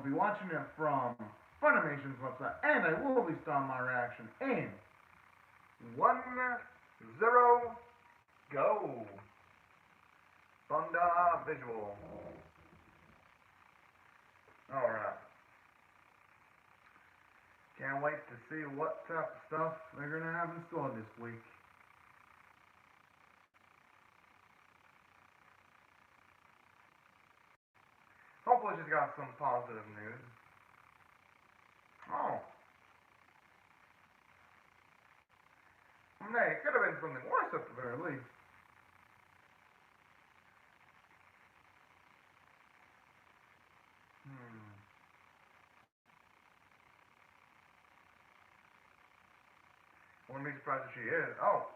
be watching it from Funimation's website, and I will be starting my reaction in 1-0 go. Thunder visual. Alright. Can't wait to see what type of stuff they're gonna have in store this week. Hopefully she's got some positive news. Oh. Nay, it could have been something worse at the very least. I wouldn't be surprised if she is. Oh.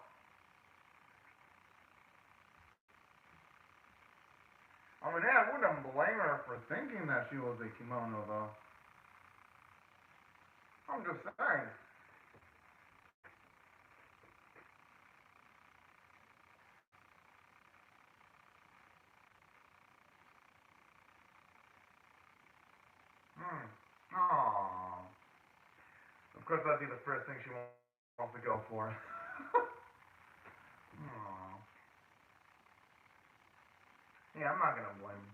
I mean, yeah, I wouldn't blame her for thinking that she was a kimono, though. I'm just saying. Aww. Of course, that'd be the first thing she wants to go for. Aww. Yeah, I'm not gonna blame.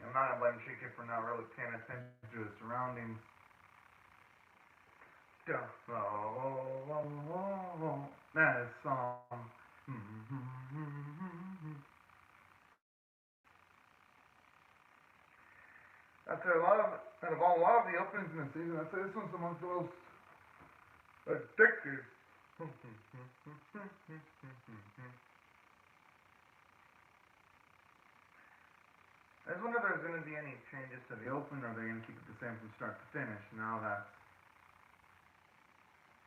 I'm not gonna blame Chica for not really paying attention to his surroundings. That is song. I'd say a lot of the openings in the season, I'd say this one's amongst the most addictive. I just wonder if there's going to be any changes to the open, or are they going to keep it the same from start to finish now that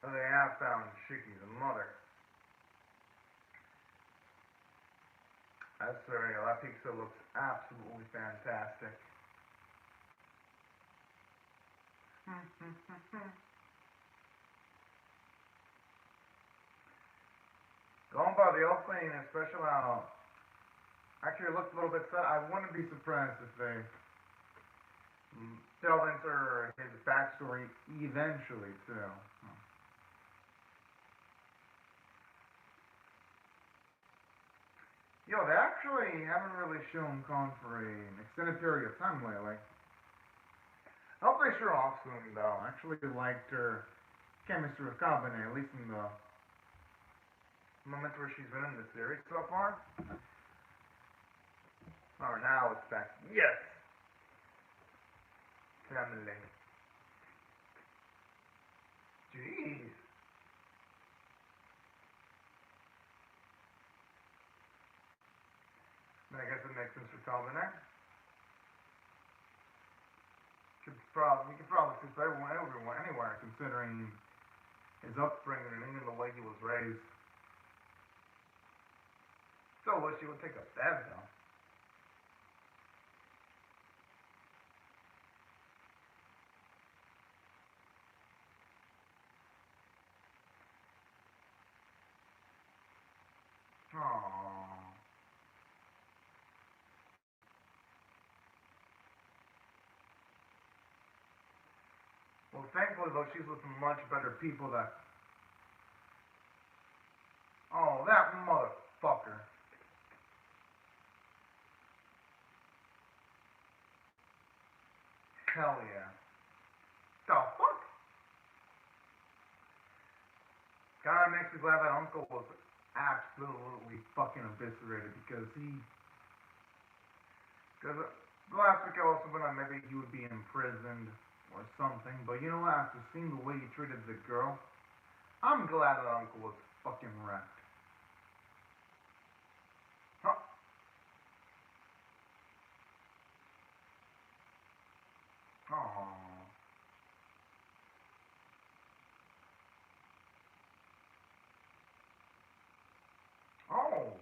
they have found Shiki's mother. That's surreal. That pizza looks absolutely fantastic. Going by the opening, especially how actually it looks a little bit sad. I wouldn't be surprised if they delve into his backstory eventually too. Yo, they actually haven't really shown Kong for an extended period of time lately. I hope they show off soon, though. I actually liked her chemistry with caveman, at least in the moments where she's been in the series so far. Oh, now it's back. Yes! Family. Jeez. I guess it makes sense for caveman. You could probably see everyone anywhere, considering his upbringing and even the way he was raised. Still wish he would take a bev though. Aww. Well, thankfully though, she's with much better people that. Oh, that motherfucker. Hell yeah. The fuck? Kinda makes me glad that uncle was absolutely fucking eviscerated because last week I was hoping that maybe he would be imprisoned or something, but you know what, after seeing the way he treated the girl, I'm glad that uncle was fucking wrecked. Huh. Aww. Oh.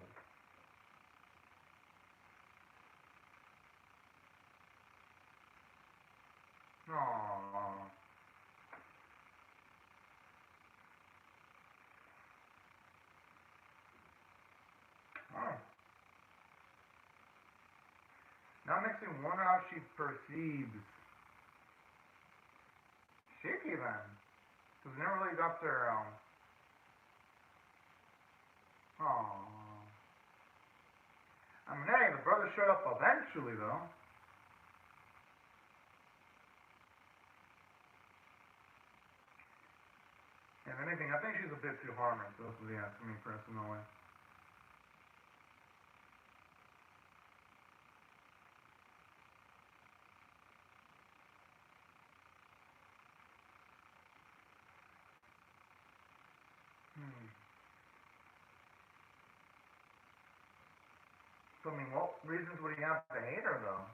Aww. Oh. Now it makes me wonder how she perceives Shiki then. Because we never really got their, oh. I mean, hey, the brother showed up eventually, though. If anything, I think she's a bit too hard on herself, if you ask me personally. So, I mean, what reasons would he have to hate her, though?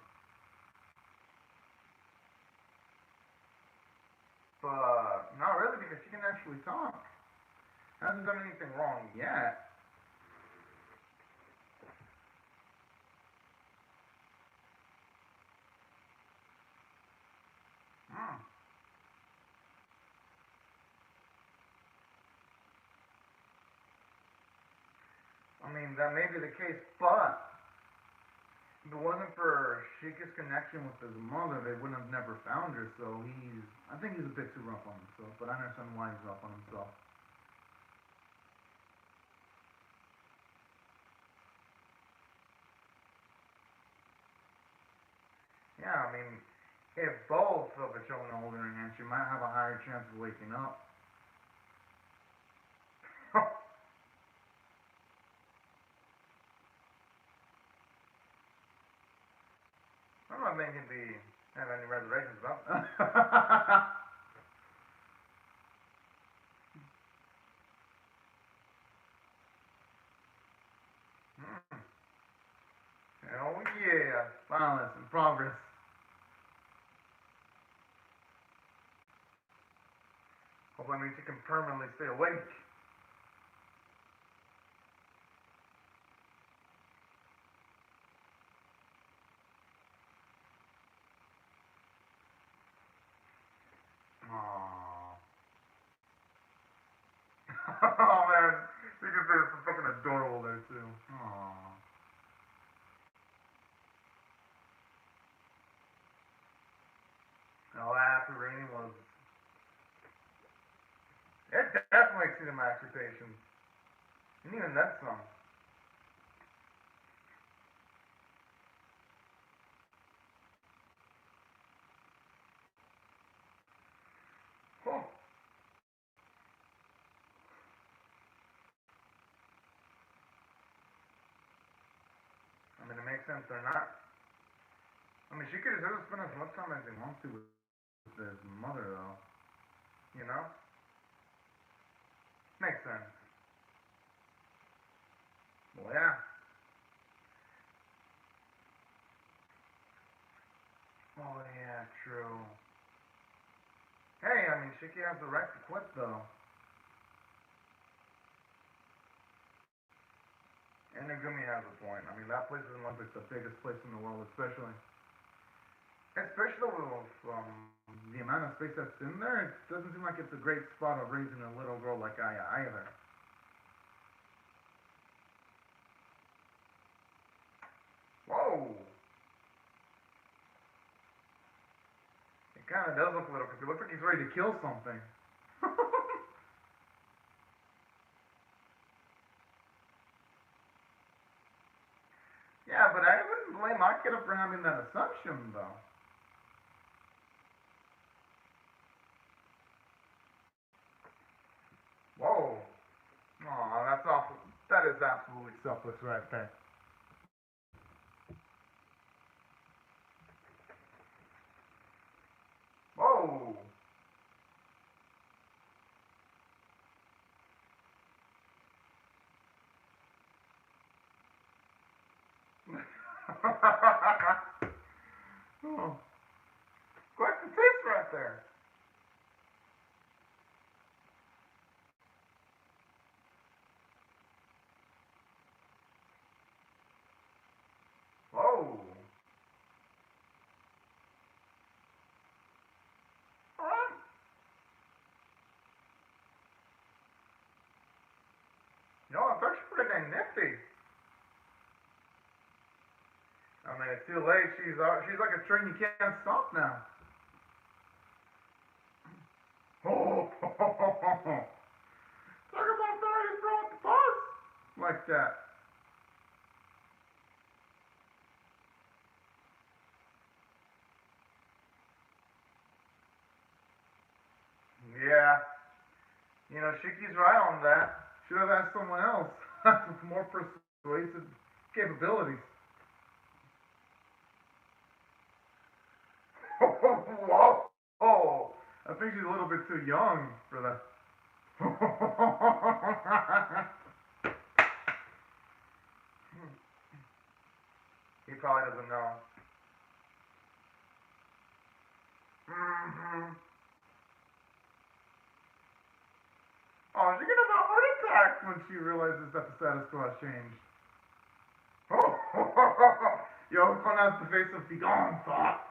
But, not really, because she can actually talk. Hasn't done anything wrong yet. Hmm. I mean, that may be the case, but if it wasn't for Sheikah's connection with his mother, they wouldn't have never found her, so I think he's a bit too rough on himself, but I understand why he's rough on himself. Yeah, I mean, if both of the children are holding her hand, she might have a higher chance of waking up. I'm not making have any reservations about that. Hmm. Oh yeah, violence and progress. Hopefully, that means she can permanently stay awake. Aww. Oh man, you can say it's fucking adorable there too. Aww. Oh, that after raining was. It definitely exceeded my expectations. And even that song. Cool. I mean, it makes sense. They're not. I mean, she could have spent as much time as they want to with his mother, though. You know? Makes sense. Well, yeah. Oh, yeah, true. Hey, I mean, Shiki has the right to quit, though. And Nagumi has a point. I mean, that place isn't like the biggest place in the world, especially with the amount of space that's in there. It doesn't seem like it's a great spot of raising a little girl like Aya either. Whoa! It kind of does look a little, because it looks like he's ready to kill something. Yeah, but I wouldn't blame Akira for having that assumption, though. Whoa! Aw, that's awful. That is absolutely selfless right there. Whoa! Oh, quite the taste right there. too late. She's like a train you can't stop now. Oh, talk about Barry throwing the bus like that. Yeah, Shiki's right on that. Should have asked someone else with more persuasive capabilities. Whoa! Oh, I think she's a little bit too young for that. He probably doesn't know. Mm-hmm. Oh, she's gonna have a heart attack when she realizes that the status quo has changed. Yo, pronounce the face of begone, thought.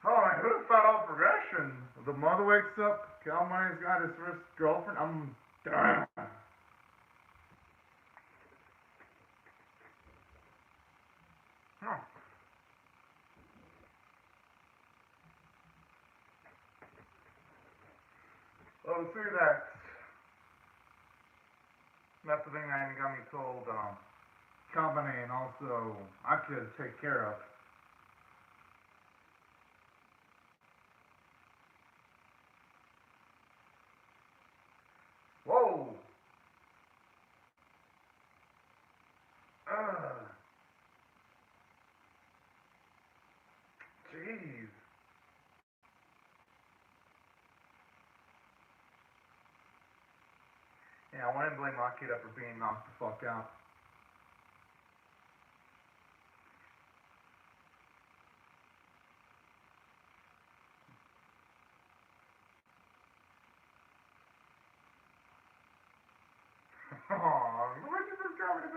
Oh, man, who'd have thought all progression? The mother wakes up, Calmoney's got his first girlfriend. I'm done. Huh. Oh, see that. That's the thing that got me told, company and also I could take care of. Whoa! Ugh. Jeez. Yeah, I wouldn't blame Akira for being knocked the fuck out. Aww, look at this guy, it's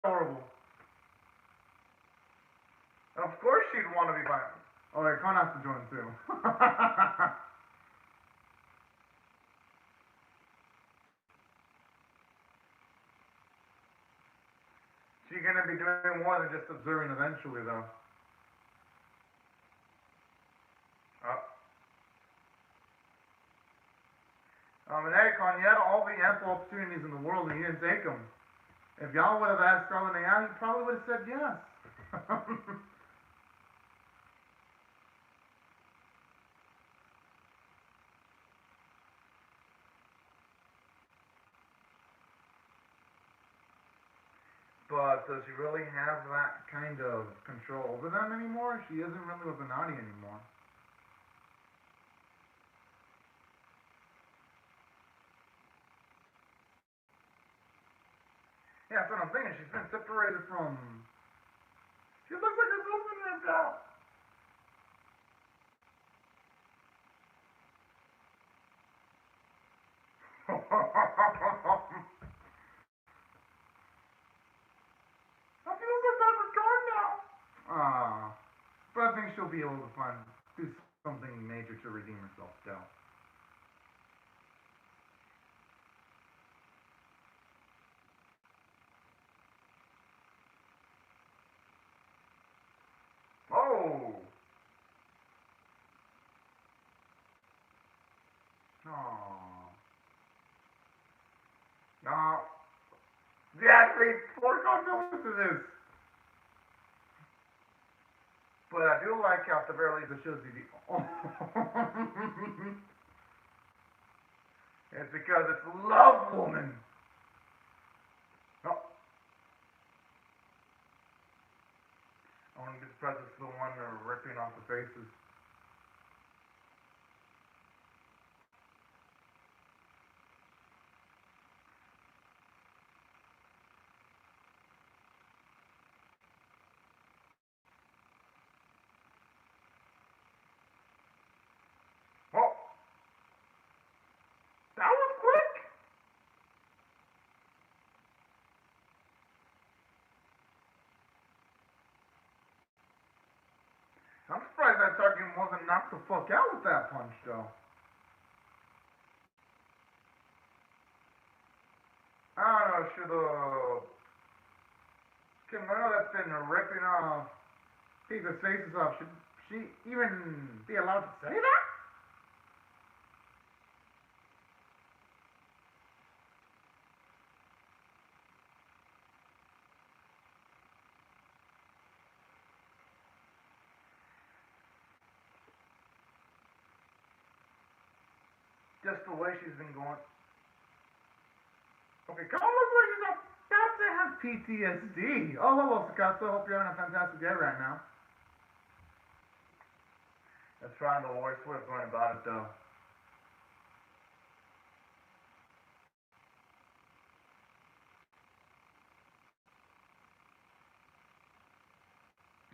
adorable. Of course she'd want to be violent. Oh, yeah, Con has to join too. She's gonna be doing more than just observing eventually, though. Oh. And hey, Con, you had all the ample opportunities in the world and you didn't take them. If y'all would have asked Scarlet out, he probably would have said yes. But does she really have that kind of control over them anymore? She isn't really with Venati anymore. Yeah, that's what I'm thinking. She's been separated from... She looks like her husband ripped out. I feel so bad for Dawn now. Ah, but I think she'll be able to do something major to redeem herself still. Oh. Oh. No. The athlete for condolences. But I do like how at the very least it shows you the. Oh. It's because it's love, woman. Oh. I want to be surprised it's the one ripping off the faces. Oh. That was quick. I'm surprised that target wasn't knocked the fuck out with that punch, though. after the Kemono that's been ripping off people's faces off. Should she even be allowed to say that? Just the way she's been going. Okay, come on, look like she's about to have PTSD. Oh, hello, Sakato. Hope you're having a fantastic day right now. Let's find the worst way of going about it, though.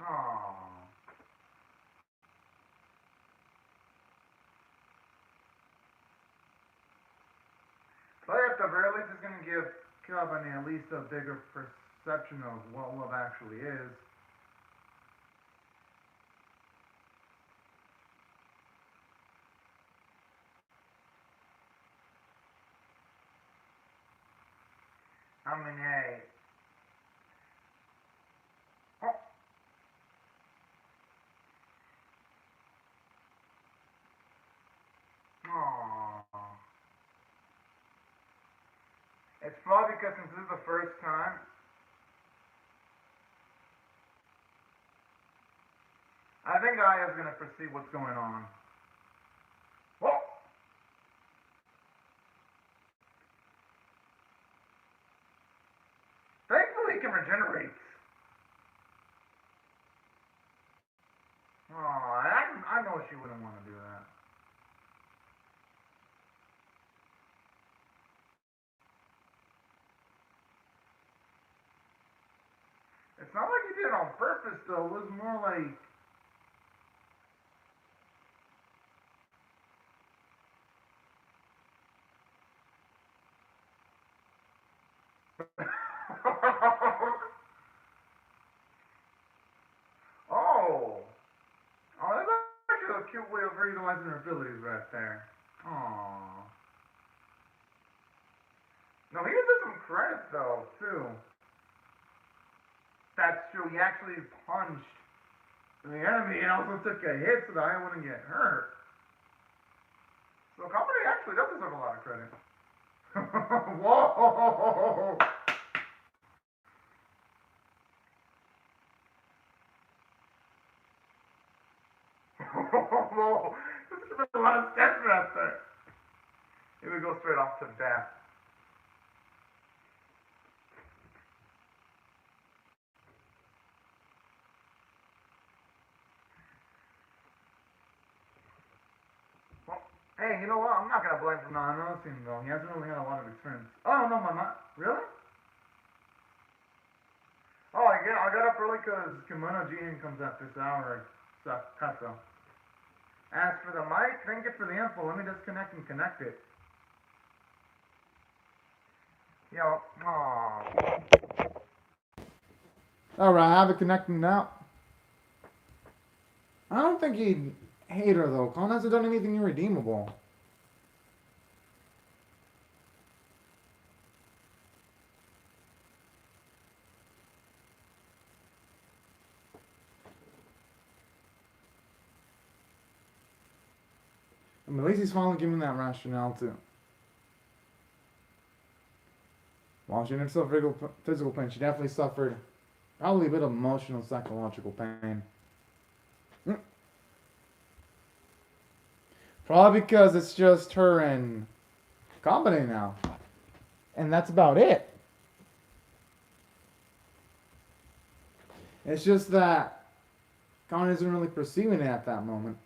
Aww. But at the very least, it's going to give Calvin at least a bigger perception of what love actually is. I mean, hey. Oh. Aww. It's probably because since this is the first time, I think Aya's going to perceive what's going on. Whoa! Thankfully, he can regenerate. Oh, I know she wouldn't want to do that. It's not like he did it on purpose, though. It was more like. Oh! Oh, that's actually a cute way of utilizing her abilities right there. Aww. No, he deserves some credit, though, too. That's true. He actually punched the enemy and also took a hit so that I wouldn't get hurt. So Company actually does deserve a lot of credit. Whoa! Whoa! This is a lot of steps right there. Here we go straight off to death. Well, hey, you know what? I'm not gonna blame for not noticing though. He hasn't really had a lot of experience. Oh no, really? Oh, I got up early because Kemono Jihen comes at this hour. Katsu. As for the mic, thank you for the info. Let me disconnect and connect it. Yo, aww. Alright, I have it connecting now. I don't think he'd hate her though. Colin hasn't done anything irredeemable. I mean, at least he's finally giving that rationale too. While she didn't suffer physical pain, she definitely suffered probably a bit of emotional, psychological pain. Probably because it's just her and Company now. And that's about it. It's just that Company isn't really perceiving it at that moment.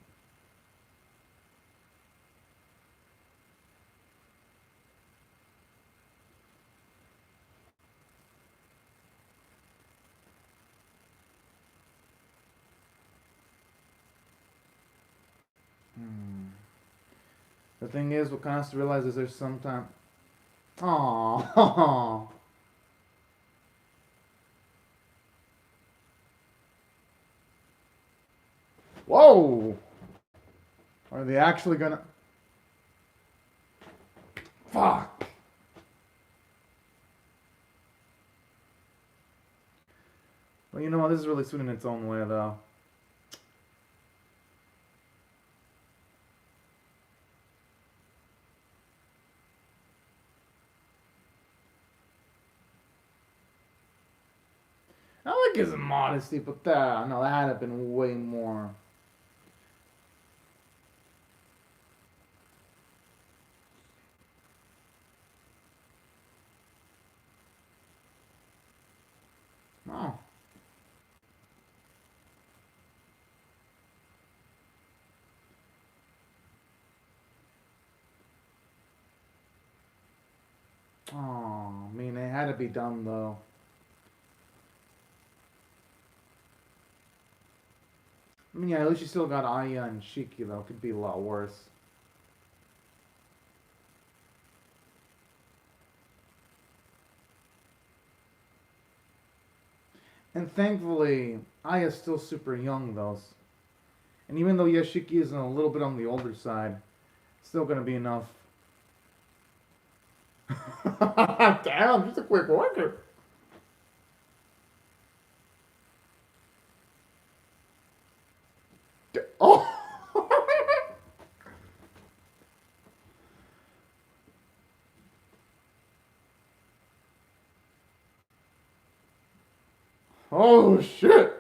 The thing is, what Con has to realize is there's sometimes. Aww. Whoa! Are they actually gonna. Fuck! But you know what? This is really sweet in its own way, though. I like his modesty, but that, no, that had to have been way more. Oh. Oh, I mean, it had to be done, though. I mean, yeah, at least you still got Aya and Shiki, though. Could be a lot worse. And thankfully, Aya's still super young, though. And even though Yashiki is a little bit on the older side, still gonna be enough. Damn, just a quick order. Oh! Oh, shit!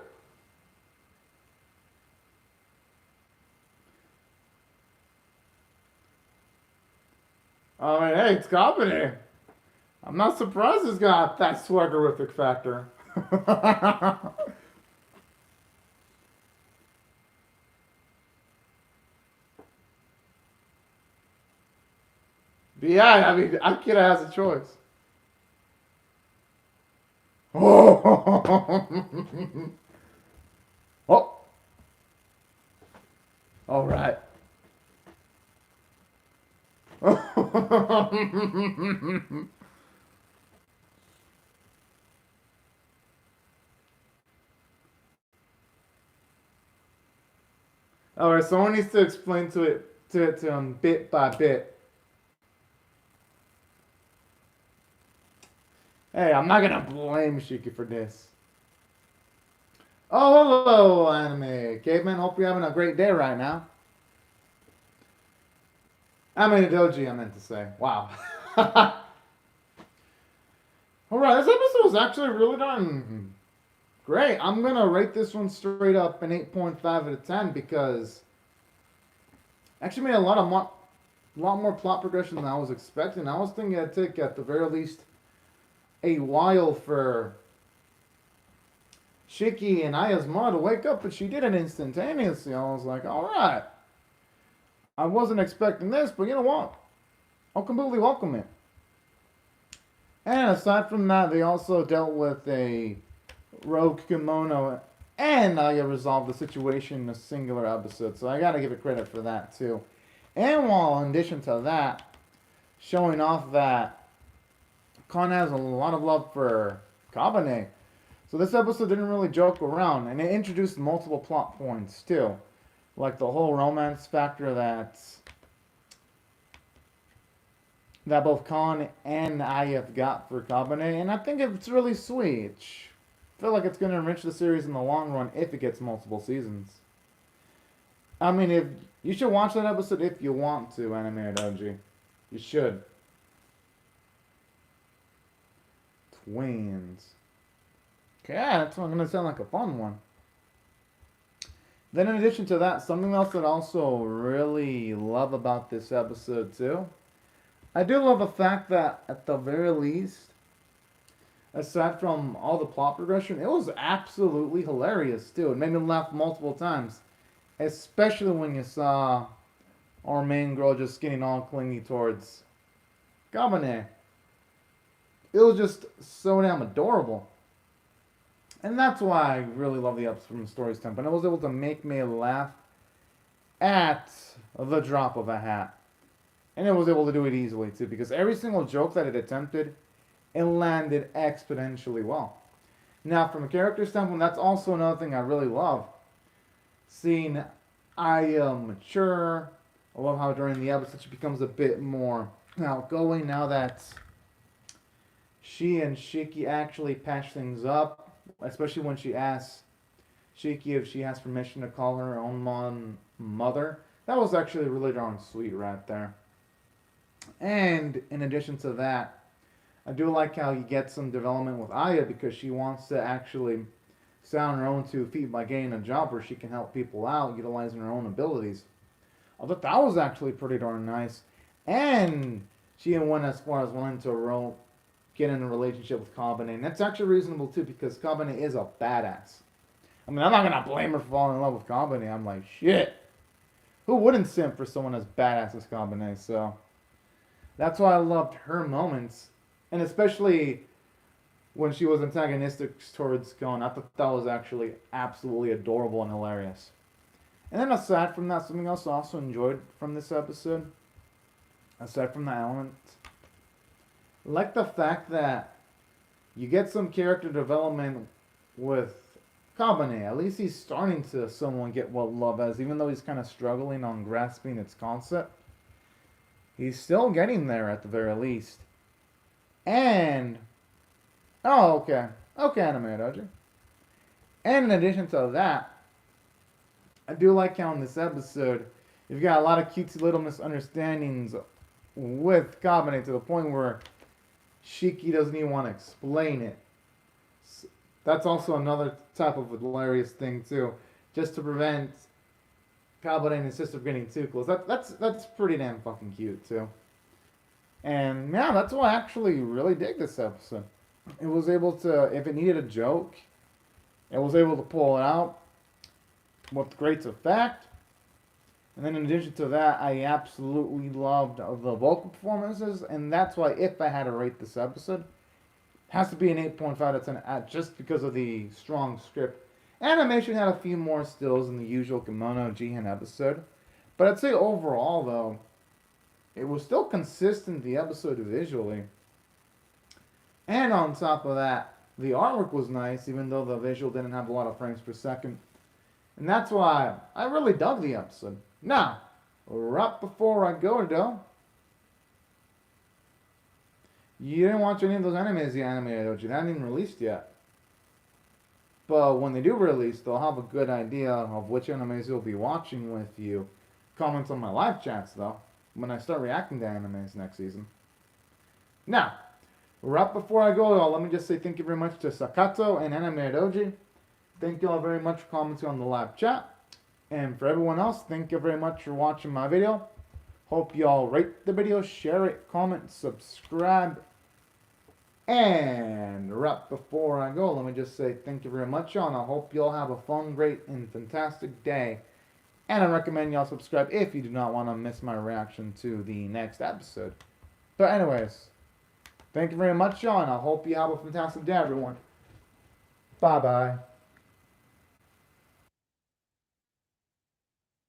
I mean, hey, it's company. I'm not surprised it's got that swaggerific factor. But yeah, I mean, Akira has a choice. Oh! Oh! All right. All right, someone needs to explain to him bit by bit. Hey, I'm not gonna blame Shiki for this. Oh, hello, anime caveman. Hope you're having a great day right now. I mean, a doji, I meant to say. Wow. All right, this episode was actually really darn great. I'm gonna rate this one straight up an 8.5 out of 10 because actually made a lot more plot progression than I was expecting. I was thinking it'd take at the very least a while for Shiki and Aya's mom to wake up, but she did it instantaneously. I was like, all right. I wasn't expecting this, but you know what? I'll completely welcome it. And aside from that, they also dealt with a rogue Kemono, and Aya resolved the situation in a singular episode. So I gotta give it credit for that too. And while in addition to that, showing off that Kon has a lot of love for Kabane. So this episode didn't really joke around, and it introduced multiple plot points too. Like the whole romance factor that both Kon and Aya have got for Kabane, and I think it's really sweet. I feel like it's going to enrich the series in the long run if it gets multiple seasons. I mean, if you should watch that episode if you want to, anime doji. You should. Twins. Okay, that's going to sound like a fun one. Then in addition to that, something else that I also really love about this episode too. I do love the fact that at the very least, aside from all the plot progression, it was absolutely hilarious too. It made me laugh multiple times. Especially when you saw our main girl just getting all clingy towards Gabane. It was just so damn adorable. And that's why I really love the episode from the story standpoint. It was able to make me laugh at the drop of a hat. And it was able to do it easily too, because every single joke that it attempted, it landed exponentially well. Now, from a character standpoint, that's also another thing I really love. Seeing Aya mature. I love how during the episode she becomes a bit more outgoing now that she and Shiki actually patch things up. especially when she asks Shiki if she has permission to call her own mom mother. That was actually really darn sweet right there. And in addition to that, I do like how you get some development with Aya because she wants to actually stand on her own 2 feet by getting a job where she can help people out, utilizing her own abilities. I thought that was actually pretty darn nice. And she even went as far as wanting to get in a relationship with Kabane. And that's actually reasonable too because Kabane is a badass. I mean, I'm not going to blame her for falling in love with Kabane. I'm like, shit. Who wouldn't simp for someone as badass as Kabane? So that's why I loved her moments. And especially when she was antagonistic towards Gon. I thought that was actually absolutely adorable and hilarious. And then aside from that, something else I also enjoyed from this episode, aside from that element, I like the fact that you get some character development with Kabane. At least he's starting to somewhat get what love is, even though he's kind of struggling on grasping its concept. He's still getting there at the very least. And oh, okay. Okay, Anime Dojo. And in addition to that, I do like how in this episode, you've got a lot of cutesy little misunderstandings with Kabane to the point where Shiki doesn't even want to explain it. That's also another type of hilarious thing too, just to prevent Kabane and his sister getting too close. That's pretty damn fucking cute too. And yeah, that's why I actually really dig this episode. It was able to, if it needed a joke, it was able to pull it out with great effect. And then in addition to that, I absolutely loved the vocal performances, and that's why if I had to rate this episode, it has to be an 8.5 out of 10 just because of the strong script. Animation had a few more stills than the usual Kemono Jihen episode, but I'd say overall though, it was still consistent, the episode visually. And on top of that, the artwork was nice, even though the visual didn't have a lot of frames per second. And that's why I really dug the episode. Now, right before I go though, you didn't watch any of those animes the animated, don't you? They haven't even released yet. But when they do release, they'll have a good idea of which animes you'll be watching with you. Comments on my live chats though, when I start reacting to animes next season. Now, right before I go, y'all, let me just say thank you very much to Sakato and Anime Doji. Thank you all very much for commenting on the live chat. And for everyone else, thank you very much for watching my video. Hope y'all rate the video, share it, comment, subscribe. And right before I go, let me just say thank you very much, y'all. And I hope y'all have a fun, great, and fantastic day. And I recommend y'all subscribe if you do not want to miss my reaction to the next episode. But anyways, thank you very much, y'all. And I hope you have a fantastic day, everyone. Bye-bye.